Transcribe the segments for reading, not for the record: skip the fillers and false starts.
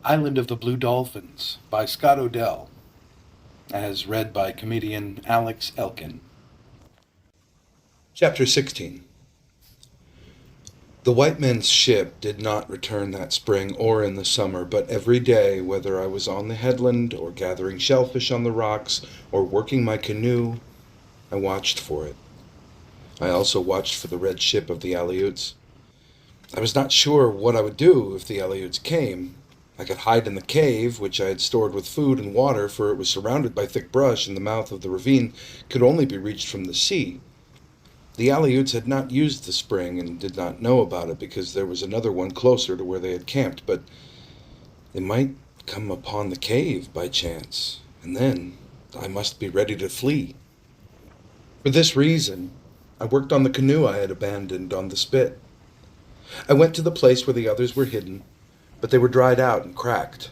Island of the Blue Dolphins by Scott Odell, as read by comedian Alex Elkin. Chapter 16. The white men's ship did not return that spring or in the summer, but every day, whether I was on the headland or gathering shellfish on the rocks or working my canoe, I watched for it. I also watched for the red ship of the Aleuts. I was not sure what I would do if the Aleuts came. I could hide in the cave, which I had stored with food and water, for it was surrounded by thick brush, and the mouth of the ravine could only be reached from the sea. The Aleuts had not used the spring and did not know about it because there was another one closer to where they had camped, but they might come upon the cave by chance, and then I must be ready to flee. For this reason, I worked on the canoe I had abandoned on the spit. I went to the place where the others were hidden, but they were dried out and cracked.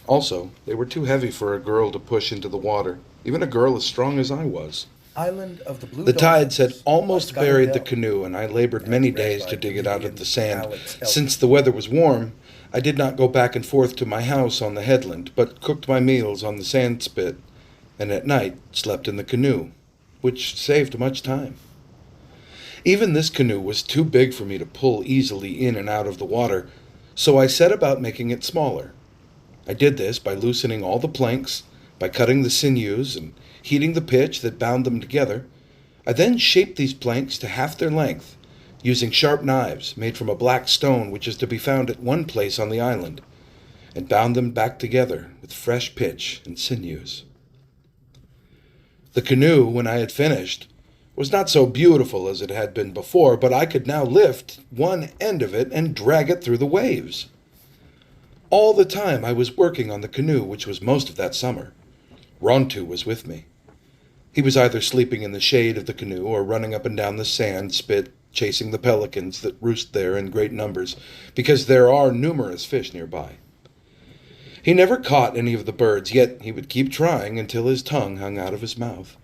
Also, they were too heavy for a girl to push into the water, even a girl as strong as I was. Island of the Blue The tides had Dolphins almost by Scott buried the Odell, canoe, and I labored as many read days by to dig it out of the comedian sand. Alex Elkin. Since the weather was warm, I did not go back and forth to my house on the headland, but cooked my meals on the sand spit, and at night slept in the canoe, which saved much time. Even this canoe was too big for me to pull easily in and out of the water, so I set about making it smaller. I did this by loosening all the planks, by cutting the sinews, and heating the pitch that bound them together. I then shaped these planks to half their length, using sharp knives made from a black stone which is to be found at one place on the island, and bound them back together with fresh pitch and sinews. The canoe, when I had finished, was not so beautiful as it had been before, but I could now lift one end of it and drag it through the waves. All the time I was working on the canoe, which was most of that summer, Rontu was with me. He was either sleeping in the shade of the canoe or running up and down the sand spit, chasing the pelicans that roost there in great numbers, because there are numerous fish nearby. He never caught any of the birds, yet he would keep trying until his tongue hung out of his mouth.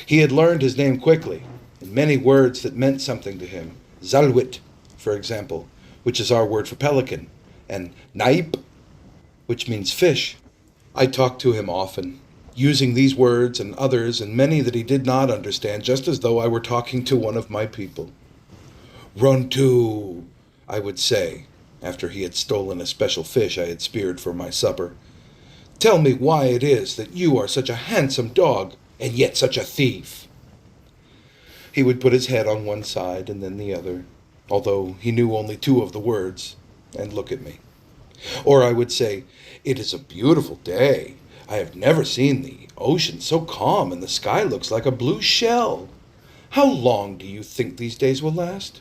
He had learned his name quickly, and many words that meant something to him. Zalwit, for example, which is our word for pelican, and naip, which means fish. I talked to him often, using these words and others and many that he did not understand, just as though I were talking to one of my people. Rontu, I would say, after he had stolen a special fish I had speared for my supper. Tell me why it is that you are such a handsome dog, and yet such a thief. He would put his head on one side and then the other, although he knew only two of the words, and look at me. Or I would say, it is a beautiful day. I have never seen the ocean so calm, and the sky looks like a blue shell. How long do you think these days will last?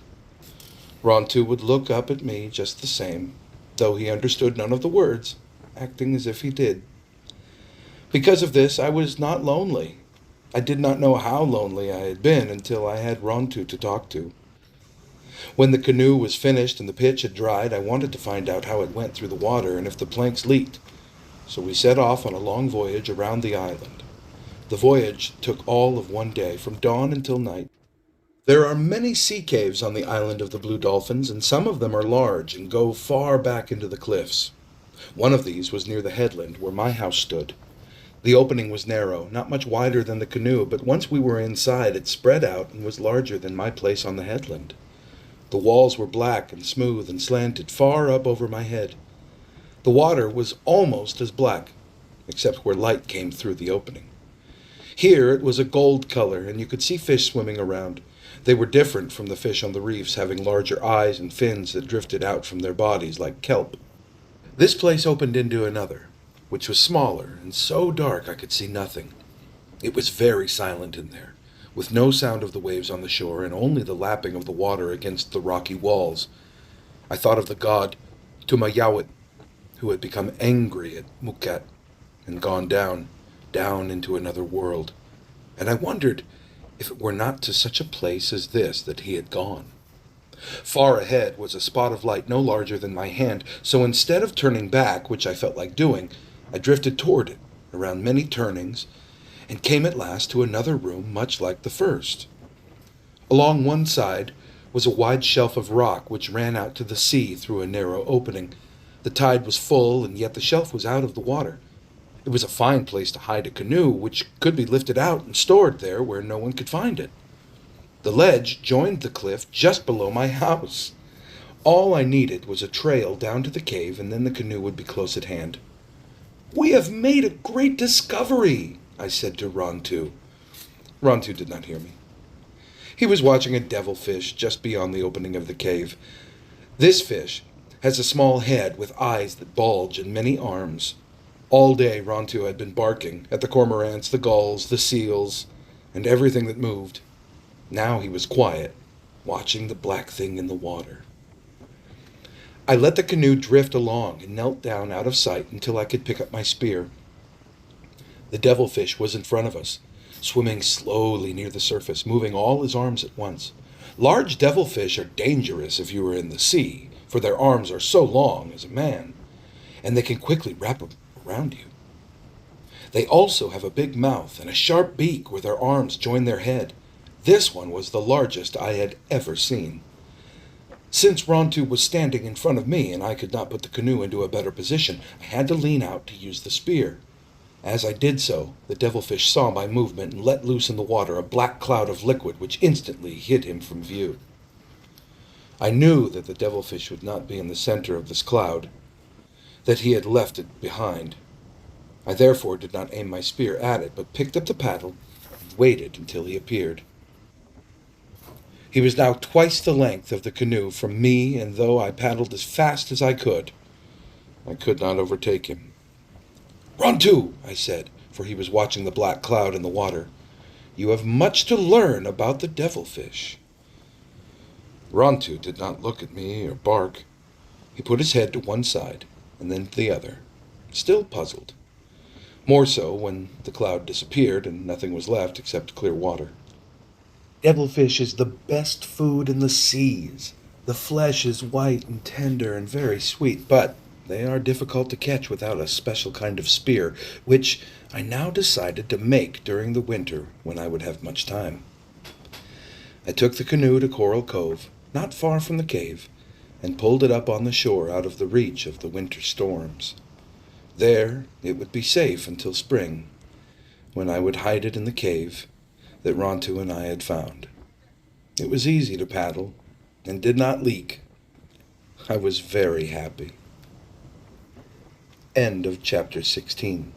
Rontu would look up at me just the same, though he understood none of the words, acting as if he did. Because of this, I was not lonely. I did not know how lonely I had been until I had Rontu to talk to. When the canoe was finished and the pitch had dried, I wanted to find out how it went through the water and if the planks leaked. So we set off on a long voyage around the island. The voyage took all of one day, from dawn until night. There are many sea caves on the island of the Blue Dolphins, and some of them are large and go far back into the cliffs. One of these was near the headland where my house stood. The opening was narrow, not much wider than the canoe, but once we were inside, it spread out and was larger than my place on the headland. The walls were black and smooth and slanted far up over my head. The water was almost as black, except where light came through the opening. Here it was a gold color, and you could see fish swimming around. They were different from the fish on the reefs, having larger eyes and fins that drifted out from their bodies like kelp. This place opened into another, which was smaller and so dark I could see nothing. It was very silent in there, with no sound of the waves on the shore and only the lapping of the water against the rocky walls. I thought of the god Tumayawit, who had become angry at Mukat and gone down into another world, and I wondered if it were not to such a place as this that he had gone. Far ahead was a spot of light no larger than my hand, so instead of turning back, which I felt like doing, I drifted toward it, around many turnings, and came at last to another room much like the first. Along one side was a wide shelf of rock which ran out to the sea through a narrow opening. The tide was full, and yet the shelf was out of the water. It was a fine place to hide a canoe, which could be lifted out and stored there where no one could find it. The ledge joined the cliff just below my house. All I needed was a trail down to the cave, and then the canoe would be close at hand. "We have made a great discovery," I said to Rontu. Rontu did not hear me. He was watching a devilfish just beyond the opening of the cave. This fish has a small head with eyes that bulge and many arms. All day Rontu had been barking at the cormorants, the gulls, the seals, and everything that moved. Now he was quiet, watching the black thing in the water. I let the canoe drift along and knelt down out of sight until I could pick up my spear. The devilfish was in front of us, swimming slowly near the surface, moving all his arms at once. Large devilfish are dangerous if you are in the sea, for their arms are so long as a man, and they can quickly wrap around you. They also have a big mouth and a sharp beak where their arms join their head. This one was the largest I had ever seen. Since Rontu was standing in front of me and I could not put the canoe into a better position, I had to lean out to use the spear. As I did so, the devilfish saw my movement and let loose in the water a black cloud of liquid which instantly hid him from view. I knew that the devilfish would not be in the center of this cloud, that he had left it behind. I therefore did not aim my spear at it, but picked up the paddle and waited until he appeared. He was now twice the length of the canoe from me, and though I paddled as fast as I could not overtake him. "Rontu," I said, for he was watching the black cloud in the water. "You have much to learn about the devilfish." Rontu did not look at me or bark. He put his head to one side and then to the other, still puzzled. More so when the cloud disappeared and nothing was left except clear water. "Devilfish is the best food in the seas. The flesh is white and tender and very sweet, but they are difficult to catch without a special kind of spear, which I now decided to make during the winter when I would have much time." I took the canoe to Coral Cove, not far from the cave, and pulled it up on the shore out of the reach of the winter storms. There it would be safe until spring, when I would hide it in the cave that Rontu and I had found. It was easy to paddle and did not leak. I was very happy. End of chapter 16.